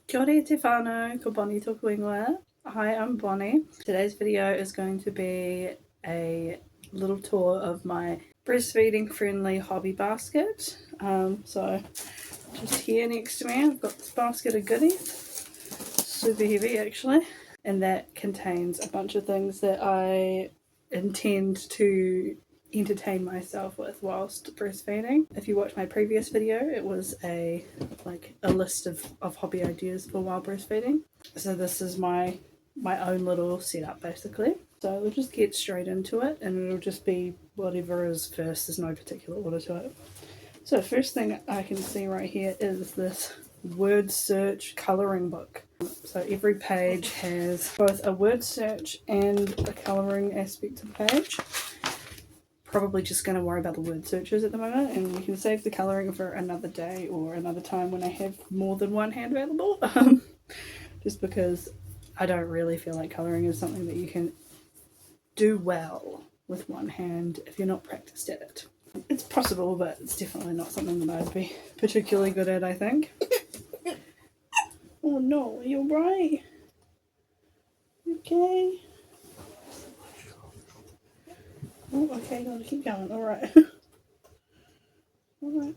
Kia ora te whānau, ko Bonnie tōku ingoa. Hi, I'm Bonnie. Today's video is going to be a little tour of my breastfeeding friendly hobby basket. So just here next to me I've got this basket of goodies, super heavy actually, and that contains a bunch of things that I intend to entertain myself with whilst breastfeeding. If you watched my previous video, it was a list of hobby ideas for while breastfeeding. So this is my own little setup basically. So we'll just get straight into it and it'll just be whatever is first. There's no particular order to it. So first thing I can see right here is this word search colouring book. So every page has both a word search and a colouring aspect of the page. Probably just going to worry about the word searches at the moment, and we can save the colouring for another day or another time when I have more than one hand available. Just because I don't really feel like colouring is something that you can do well with one hand if you're not practiced at it. It's possible, but it's definitely not something that I'd be particularly good at, I think. Oh no, are you alright? Okay. Oh, okay, gotta keep going. Alright. Alright.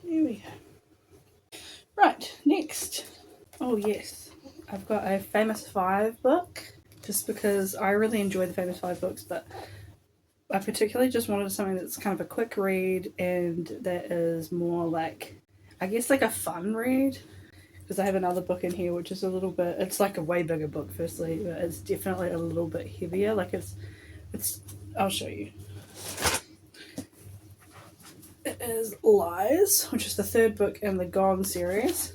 Here we go. Right, next. Oh yes. I've got a Famous Five book. Just because I really enjoy the Famous Five books, but I particularly just wanted something that's kind of a quick read and that is more like, I guess like a fun read. Because I have another book in here which is a little bit, it's like a way bigger book firstly, but it's definitely a little bit heavier. Like it's I'll show you. It is Lies, which is the third book in the Gone series,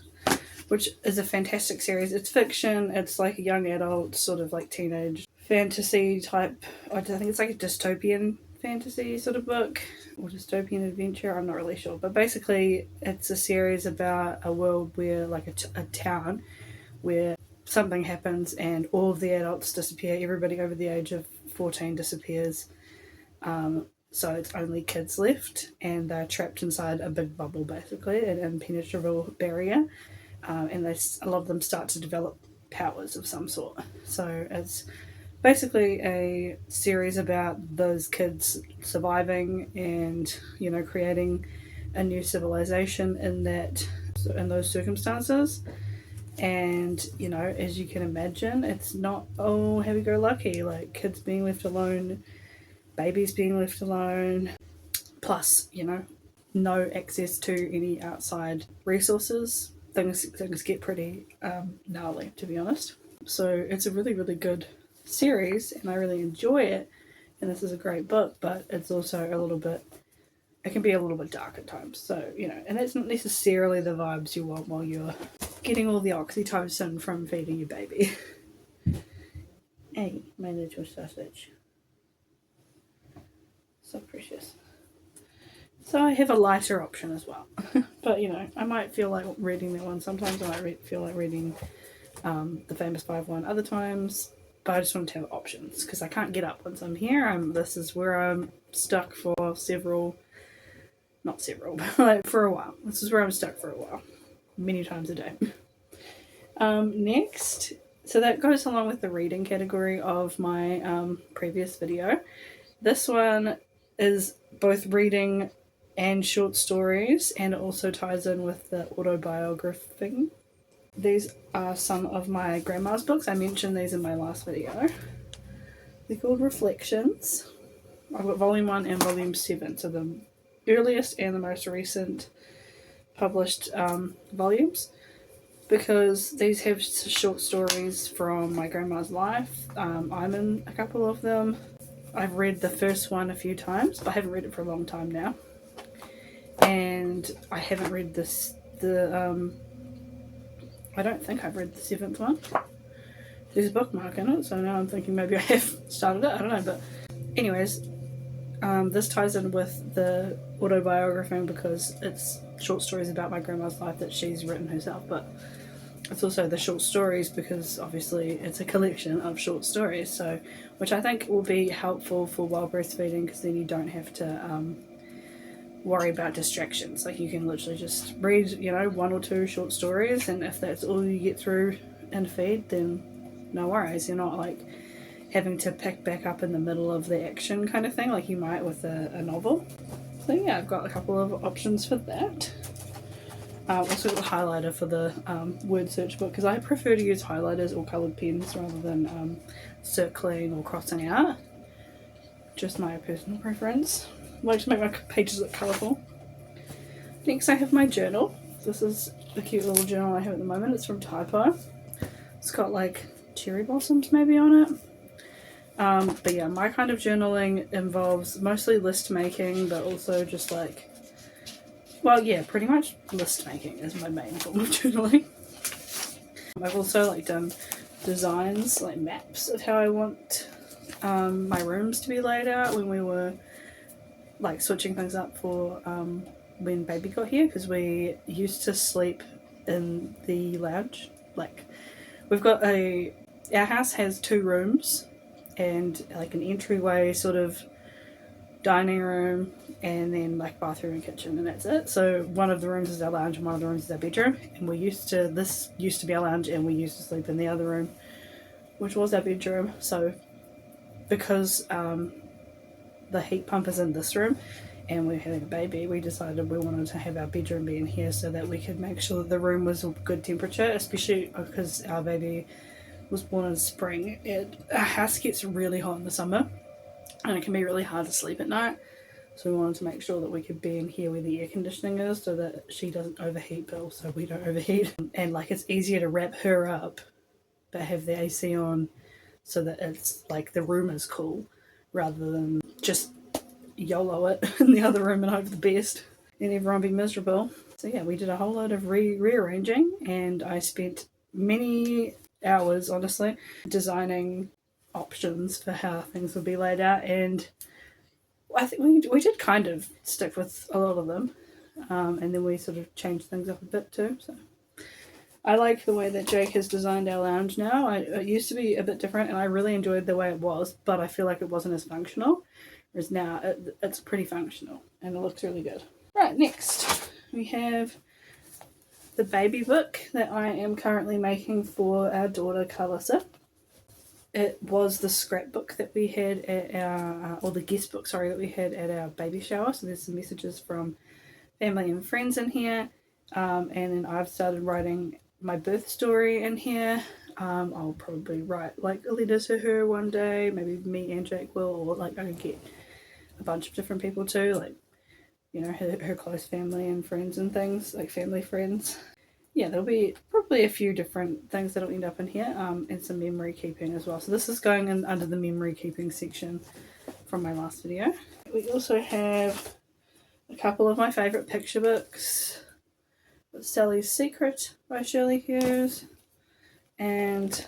which is a fantastic series. It's fiction, it's like a young adult, sort of like teenage fantasy type, I think it's like a dystopian fantasy sort of book, or dystopian adventure, I'm not really sure. But basically it's a series about a world where, like a town, where something happens and all of the adults disappear, everybody over the age of 14 disappears. So it's only kids left, and they're trapped inside a big bubble, basically, an impenetrable barrier. And a lot of them start to develop powers of some sort. So it's basically a series about those kids surviving and, you know, creating a new civilization in those circumstances. And, you know, as you can imagine, it's not all happy-go-lucky, like kids being left alone, babies being left alone, plus, you know, no access to any outside resources. Things get pretty gnarly, to be honest. So it's a really, really good series and I really enjoy it, and this is a great book, but it's also it can be a little bit dark at times. So, you know, and it's not necessarily the vibes you want while you're getting all the oxytocin from feeding your baby. Hey, my little sausage. So precious. So I have a lighter option as well. But, you know, I might feel like reading that one sometimes. I might feel like reading the Famous Five one other times. But I just want to have options because I can't get up once I'm here. This is where I'm stuck for not several, but like for a while. This is where I'm stuck for a while. Many times a day. Next, so that goes along with the reading category of my previous video. This one is both reading and short stories, and it also ties in with the autobiography. These are some of my grandma's books. I mentioned these in my last video. They're called Reflections. I've got volume 1 and volume 7, so the earliest and the most recent published volumes, because these have short stories from my grandma's life. I'm in a couple of them. I've read the first one a few times, but I haven't read it for a long time now. And I haven't read I don't think I've read the 7th one. There's a bookmark in it, so now I'm thinking maybe I have started it, I don't know. But anyways, this ties in with the autobiography because it's short stories about my grandma's life that she's written herself, but it's also the short stories because obviously it's a collection of short stories, so which I think will be helpful for while breastfeeding, because then you don't have to worry about distractions. Like you can literally just read, you know, 1 or 2 short stories, and if that's all you get through in feed, then no worries. You're not like having to pick back up in the middle of the action kind of thing like you might with a novel. So yeah, I've got a couple of options for that. Also got the highlighter for the word search book because I prefer to use highlighters or coloured pens rather than circling or crossing out. Just my personal preference. I like to make my pages look colourful. Next I have my journal. This is a cute little journal I have at the moment. It's from Typo. It's got like cherry blossoms maybe on it. But yeah, my kind of journaling involves mostly list making, but also just like, well, yeah, pretty much list making is my main form of journaling. I've also like done designs, like maps of how I want my rooms to be laid out when we were like switching things up for when baby got here, because we used to sleep in the lounge. Like we've got our house has 2 rooms and like an entryway sort of dining room and then like bathroom and kitchen, and that's it. So one of the rooms is our lounge and one of the rooms is our bedroom, and this used to be our lounge and we used to sleep in the other room, which was our bedroom. So because the heat pump is in this room and we're having a baby, we decided we wanted to have our bedroom be in here so that we could make sure that the room was a good temperature, especially because our baby was born in spring. Our house gets really hot in the summer and it can be really hard to sleep at night, so we wanted to make sure that we could be in here where the air conditioning is so that she doesn't overheat but also we don't overheat, and like it's easier to wrap her up but have the AC on so that it's like the room is cool rather than just YOLO it in the other room and hope the best and everyone be miserable. So yeah, we did a whole lot of rearranging, and I spent many hours honestly designing options for how things would be laid out, and I think we did kind of stick with a lot of them, and then we sort of changed things up a bit too. So I like the way that Jake has designed our lounge now. It used to be a bit different and I really enjoyed the way it was, but I feel like it wasn't as functional. Whereas now it's pretty functional and it looks really good. Right, next we have the baby book that I am currently making for our daughter Carlissa. It was the scrapbook that we had at our, or the guest book, sorry, that we had at our baby shower. So there's some messages from family and friends in here. And then I've started writing my birth story in here. I'll probably write like a letter to her one day. Maybe me and Jake will, or like I could get a bunch of different people too, like, you know, her close family and friends and things, like family friends. Yeah, there'll be probably a few different things that'll end up in here, and some memory keeping as well. So this is going in under the memory keeping section from my last video. We also have a couple of my favourite picture books. Sally's Secret by Shirley Hughes and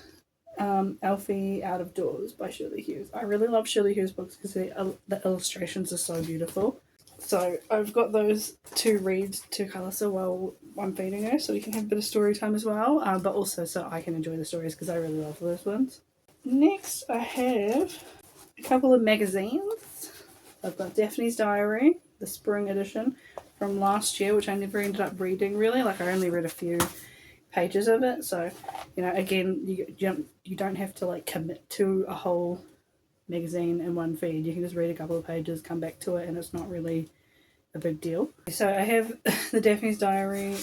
Alfie Out of Doors by Shirley Hughes. I really love Shirley Hughes books because the illustrations are so beautiful. So I've got those to read to Carlissa while I'm feeding her, so we can have a bit of story time as well, but also so I can enjoy the stories because I really love those ones. Next I have a couple of magazines. I've got Daphne's Diary, the spring edition from last year, which I never ended up reading really. Like I only read a few pages of it, so you know, again, you don't have to like commit to a whole magazine in one feed. You can just read a couple of pages, come back to it, and it's not really a big deal. So I have the Daphne's Diary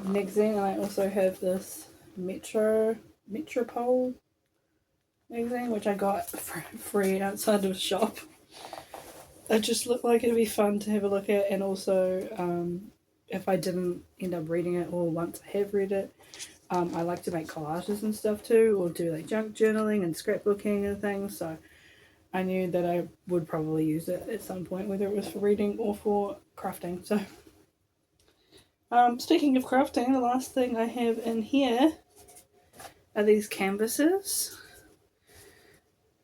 magazine, and I also have this Metropole magazine, which I got for free outside of a shop. It just looked like it'd be fun to have a look at, and also if I didn't end up reading it, or once I have read it, I like to make collages and stuff too, or do like junk journaling and scrapbooking and things, so I knew that I would probably use it at some point, whether it was for reading or for crafting. So speaking of crafting, the last thing I have in here are these canvases.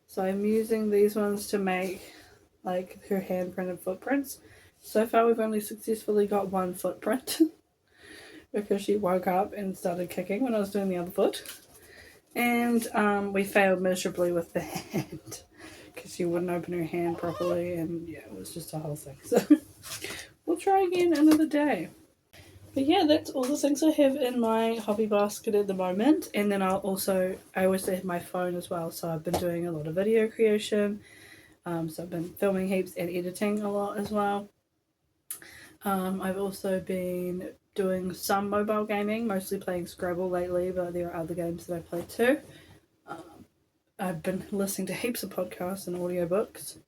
So I'm using these ones to make like her hand printed footprints. So far we've only successfully got one footprint because she woke up and started kicking when I was doing the other foot, and we failed miserably with the hand because she wouldn't open her hand properly, and yeah, it was just a whole thing. So we'll try again another day. But yeah, that's all the things I have in my hobby basket at the moment. And then I always have my phone as well. So I've been doing a lot of video creation. So I've been filming heaps and editing a lot as well. I've also been doing some mobile gaming, mostly playing Scrabble lately, but there are other games that I play too. I've been listening to heaps of podcasts and audiobooks.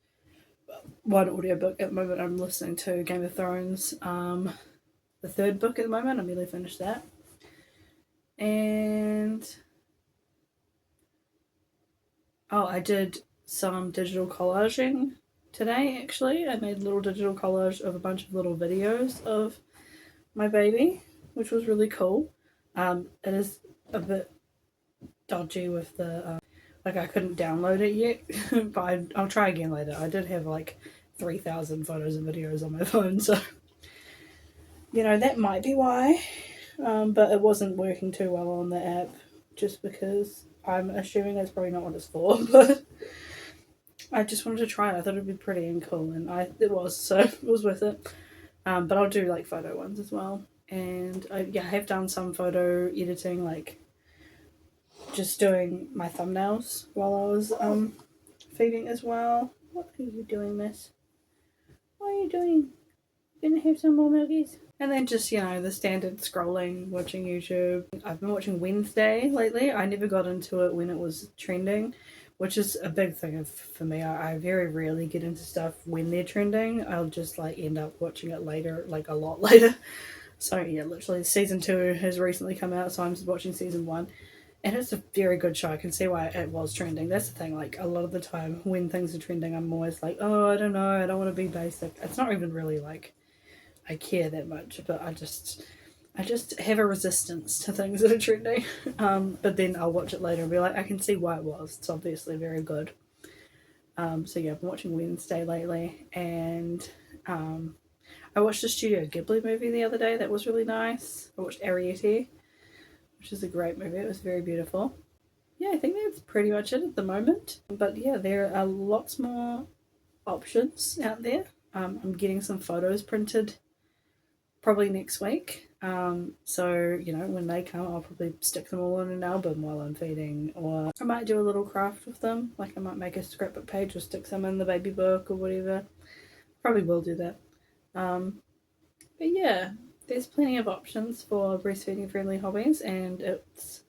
One audiobook at the moment I'm listening to Game of Thrones, the third book at the moment. I nearly finished that. And I did some digital collaging today actually. I made a little digital collage of a bunch of little videos of my baby, which was really cool. It is a bit dodgy with the I couldn't download it yet, but I'll try again later. I did have like 3,000 photos and videos on my phone, so that might be why. But it wasn't working too well on the app, just because I'm assuming that's probably not what it's for. But I just wanted to try it. I thought it'd be pretty and cool, and it was, so it was worth it. But I'll do like photo ones as well, and I have done some photo editing, like just doing my thumbnails while I was feeding as well. What are you doing, miss? What are you doing? Gonna have some more milkies? And then just, the standard scrolling, watching YouTube. I've been watching Wednesday lately. I never got into it when it was trending, which is a big thing for me. I very rarely get into stuff when they're trending. I'll just end up watching it later, like a lot later. So yeah, literally season 2 has recently come out, so I'm just watching season 1. And it's a very good show. I can see why it was trending. That's the thing, a lot of the time when things are trending, I'm always like, oh, I don't know, I don't want to be basic. It's not even really I care that much, but I just have a resistance to things that are trending. But then I'll watch it later and be like, I can see why it was. It's obviously very good. So yeah, I've been watching Wednesday lately, and I watched a Studio Ghibli movie the other day that was really nice. I watched Arrietty, which is a great movie. It was very beautiful. Yeah, I think that's pretty much it at the moment. But yeah, there are lots more options out there. I'm getting some photos printed probably next week. So, when they come, I'll probably stick them all in an album while I'm feeding, or I might do a little craft with them. Like I might make a scrapbook page or stick some in the baby book or whatever. Probably will do that. But yeah, there's plenty of options for breastfeeding friendly hobbies, and it's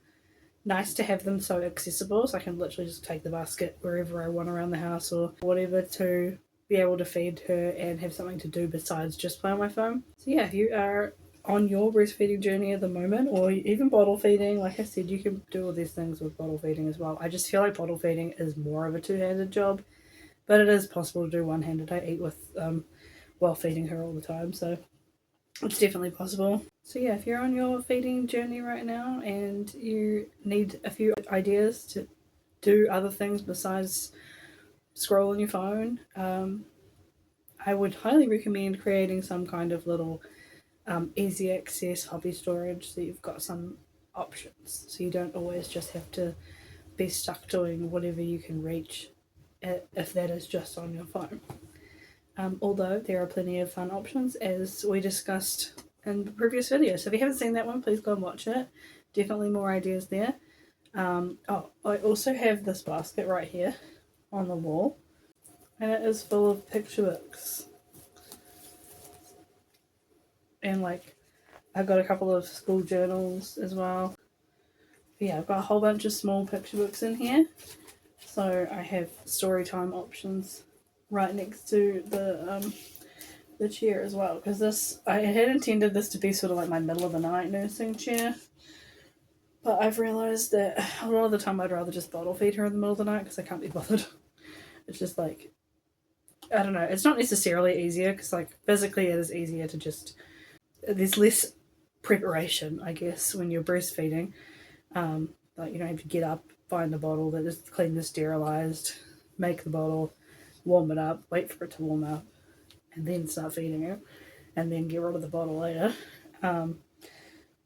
nice to have them so accessible, so I can literally just take the basket wherever I want around the house or whatever to be able to feed her and have something to do besides just play on my phone. So yeah, if you are on your breastfeeding journey at the moment, or even bottle feeding, like I said, you can do all these things with bottle feeding as well. I just feel like bottle feeding is more of a two-handed job, but it is possible to do one-handed. I eat with while feeding her all the time, so it's definitely possible. So yeah, if you're on your feeding journey right now and you need a few ideas to do other things besides scroll on your phone, I would highly recommend creating some kind of little easy access hobby storage, so you've got some options, so you don't always just have to be stuck doing whatever you can reach if that is just on your phone. Although there are plenty of fun options, as we discussed in the previous video. So if you haven't seen that one, please go and watch it. Definitely more ideas there. I also have this basket right here on the wall, and it is full of picture books. And I've got a couple of school journals as well. But yeah, I've got a whole bunch of small picture books in here. So I have story time options right next to the chair as well, because I had intended this to be sort of like my middle of the night nursing chair, but I've realised that a lot of the time I'd rather just bottle feed her in the middle of the night because I can't be bothered. It's just I don't know, it's not necessarily easier, because physically it is easier to just, there's less preparation, I guess, when you're breastfeeding. You don't have to get up, find the bottle, that is clean and sterilised, make the bottle, warm it up, wait for it to warm up, and then start feeding her, and then get rid of the bottle later.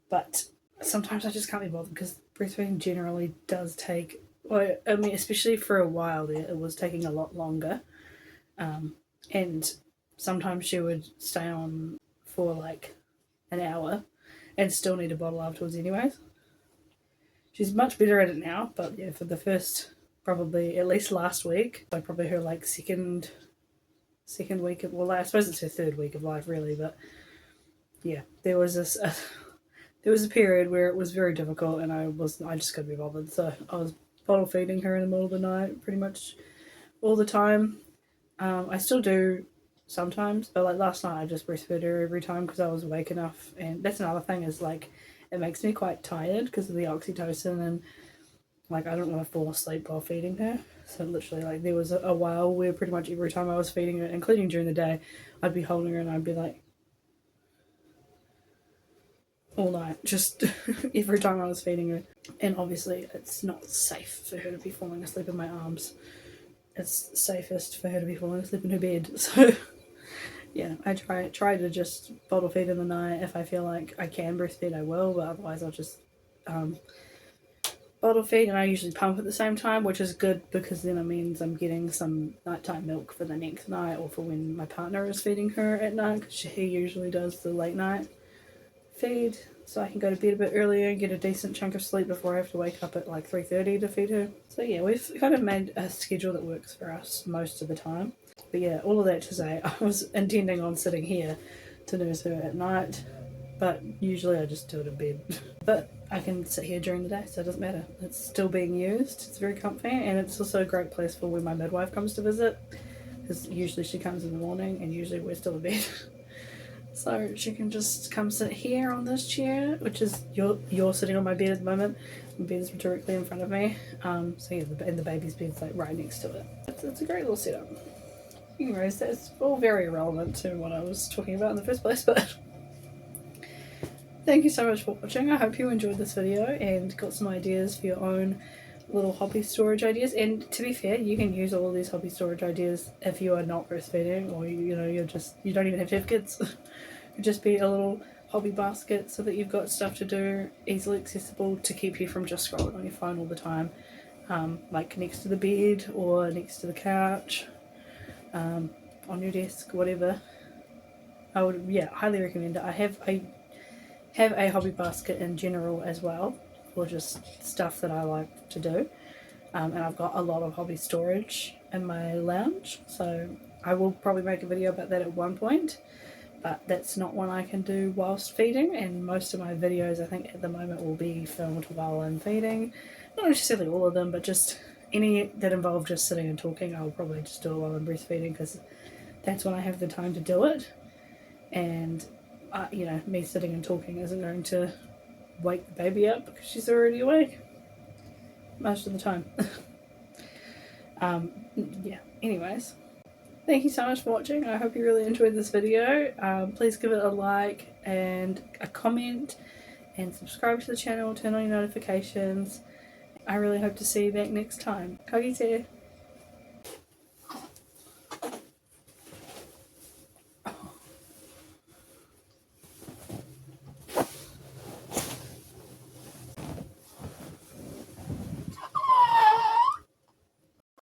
But sometimes I just can't be bothered, because breastfeeding generally does take, especially for a while there, it was taking a lot longer. And sometimes she would stay on for like an hour and still need a bottle afterwards anyways. She's much better at it now, but yeah, for the first, probably at least last week, so probably her like second week of, well, I suppose it's her third week of life really, but yeah, there was a period where it was very difficult and I just couldn't be bothered, so I was bottle feeding her in the middle of the night pretty much all the time. I still do sometimes, but like last night I just breastfed her every time because I was awake enough, and that's another thing is like it makes me quite tired because of the oxytocin, and like I don't want to fall asleep while feeding her. So literally like there was a while where pretty much every time I was feeding her, including during the day, I'd be holding her and I'd be like all night, just every time I was feeding her. And obviously it's not safe for her to be falling asleep in my arms. It's safest for her to be falling asleep in her bed. So yeah, I try to just bottle feed in the night. If I feel like I can breastfeed, I will, but otherwise I'll just bottle feed, and I usually pump at the same time, which is good because then it means I'm getting some nighttime milk for the next night or for when my partner is feeding her at night, because he usually does the late night feed, so I can go to bed a bit earlier and get a decent chunk of sleep before I have to wake up at like 3:30 to feed her. So yeah, we've kind of made a schedule that works for us most of the time. But yeah, all of that to say, I was intending on sitting here to nurse her at night, but usually I just do it in bed. But I can sit here during the day, so it doesn't matter. It's still being used, it's very comfy, and it's also a great place for when my midwife comes to visit, because usually she comes in the morning and usually we're still in bed. So she can just come sit here on this chair, which is, you're sitting on my bed at the moment. My bed is directly in front of me. So yeah, and the baby's bed's like right next to it. It's a great little setup. Anyways, that's all very irrelevant to what I was talking about in the first place, but thank you so much for watching. I hope you enjoyed this video and got some ideas for your own little hobby storage ideas. And to be fair, you can use all of these hobby storage ideas if you are not breastfeeding, or you don't even have to have kids. It'd just be a little hobby basket so that you've got stuff to do, easily accessible, to keep you from just scrolling on your phone all the time, like next to the bed or next to the couch, on your desk, whatever. I would, yeah, highly recommend it. I have a hobby basket in general as well, for just stuff that I like to do, and I've got a lot of hobby storage in my lounge, so I will probably make a video about that at one point, but that's not one I can do whilst feeding, and most of my videos I think at the moment will be filmed while I'm feeding. Not necessarily all of them, but just any that involve just sitting and talking, I'll probably just do it while I'm breastfeeding, because that's when I have the time to do it, and you know, me sitting and talking isn't going to wake the baby up because she's already awake most of the time. Yeah, anyways, thank you so much for watching. I hope you really enjoyed this video. Please give it a like and a comment and subscribe to the channel, turn on your notifications. I really hope to see you back next time. Ka kite!